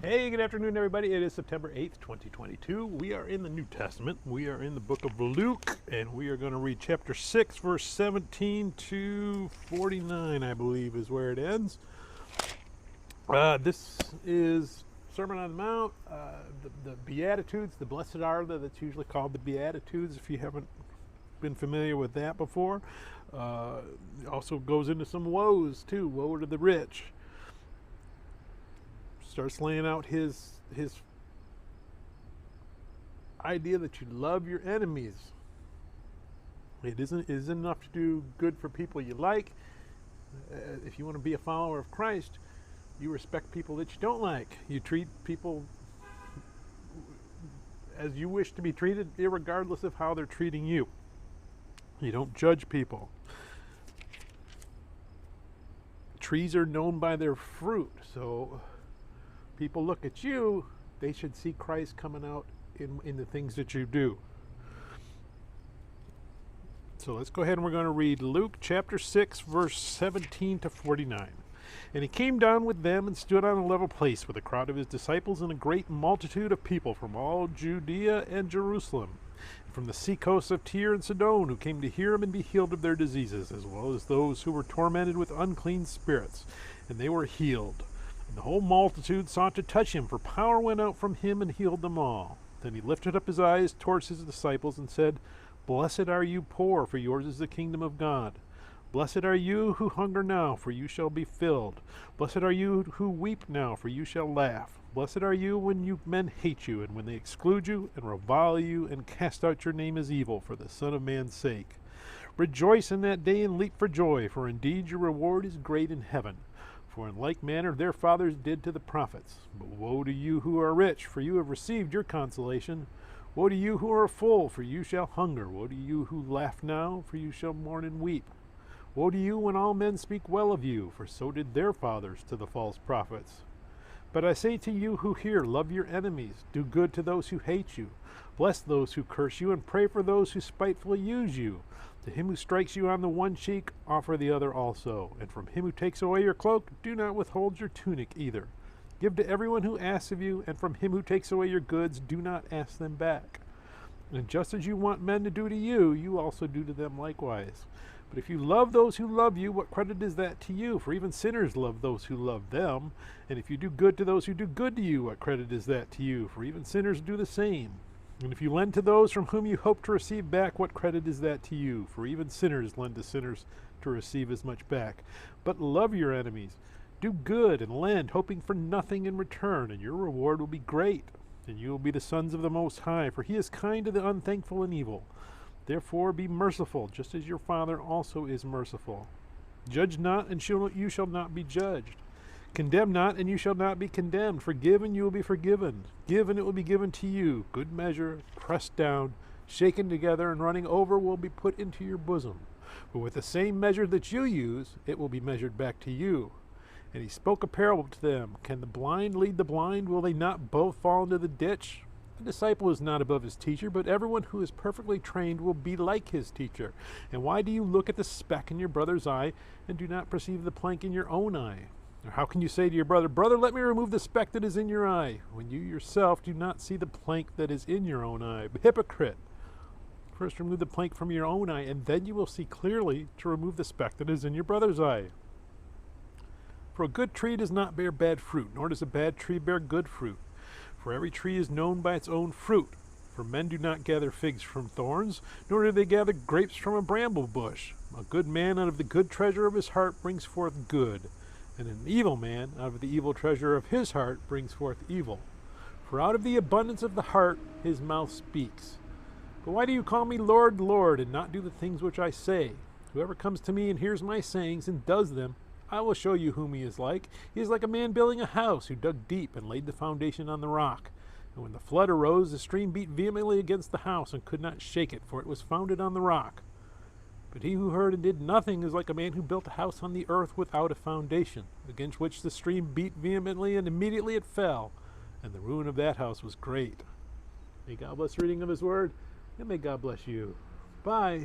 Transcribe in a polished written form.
Hey, good afternoon, everybody. It is September 8th, 2022. We are in the New Testament. We are in the book of Luke, and we are going to read chapter 6, verse 17 to 49, I believe, is where it ends. This is Sermon on the Mount, the Beatitudes, the Blessed are that's usually called the Beatitudes, if you haven't been familiar with that before. Also goes into some woes, too. Woe to the rich. Starts laying out his idea that you love your enemies. It isn't enough to do good for people you like. If you want to be a follower of Christ, you respect people that you don't like. You treat people as you wish to be treated, irregardless of how they're treating you. You don't judge people. Trees are known by their fruit, so people look at you, they should see Christ coming out in the things that you do. So let's go ahead and we're going to read Luke chapter 6, verse 17 to 49. And he came down with them and stood on a level place with a crowd of his disciples and a great multitude of people from all Judea and Jerusalem, and from the seacoasts of Tyre and Sidon, who came to hear him and be healed of their diseases, as well as those who were tormented with unclean spirits, and they were healed. And the whole multitude sought to touch him, for power went out from him and healed them all. Then he lifted up his eyes towards his disciples and said, Blessed are you poor, for yours is the kingdom of God. Blessed are you who hunger now, for you shall be filled. Blessed are you who weep now, for you shall laugh. Blessed are you when men hate you, and when they exclude you, and revile you, and cast out your name as evil for the Son of Man's sake. Rejoice in that day and leap for joy, for indeed your reward is great in heaven. For in like manner their fathers did to the prophets. But woe to you who are rich, for you have received your consolation. Woe to you who are full, for you shall hunger. Woe to you who laugh now, for you shall mourn and weep. Woe to you when all men speak well of you, for so did their fathers to the false prophets. But I say to you who hear, love your enemies, do good to those who hate you, bless those who curse you, and pray for those who spitefully use you. To him who strikes you on the one cheek, offer the other also. And from him who takes away your cloak, do not withhold your tunic either. Give to everyone who asks of you, and from him who takes away your goods, do not ask them back. And just as you want men to do to you, you also do to them likewise. But if you love those who love you, what credit is that to you? For even sinners love those who love them. And if you do good to those who do good to you, what credit is that to you? For even sinners do the same. And if you lend to those from whom you hope to receive back, what credit is that to you? For even sinners lend to sinners to receive as much back. But love your enemies. Do good and lend, hoping for nothing in return, and your reward will be great. And you will be the sons of the Most High, for he is kind to the unthankful and evil. Therefore be merciful, just as your Father also is merciful. Judge not, and you shall not be judged. Condemn not, and you shall not be condemned. Forgive, and you will be forgiven. Give, and it will be given to you. Good measure, pressed down, shaken together, and running over will be put into your bosom. For with the same measure that you use, it will be measured back to you. And he spoke a parable to them. Can the blind lead the blind? Will they not both fall into the ditch? The disciple is not above his teacher, but everyone who is perfectly trained will be like his teacher. And why do you look at the speck in your brother's eye and do not perceive the plank in your own eye? Or how can you say to your brother, Brother, let me remove the speck that is in your eye, when you yourself do not see the plank that is in your own eye? Hypocrite! First remove the plank from your own eye, and then you will see clearly to remove the speck that is in your brother's eye. For a good tree does not bear bad fruit, nor does a bad tree bear good fruit. For every tree is known by its own fruit. For men do not gather figs from thorns, nor do they gather grapes from a bramble bush. A good man out of the good treasure of his heart brings forth good, and an evil man out of the evil treasure of his heart brings forth evil. For out of the abundance of the heart his mouth speaks. But why do you call me Lord, Lord, and not do the things which I say? Whoever comes to me and hears my sayings and does them, I will show you whom he is like. He is like a man building a house who dug deep and laid the foundation on the rock. And when the flood arose, the stream beat vehemently against the house and could not shake it, for it was founded on the rock. But he who heard and did nothing is like a man who built a house on the earth without a foundation, against which the stream beat vehemently, and immediately it fell, and the ruin of that house was great. May God bless the reading of his word, and may God bless you. Bye.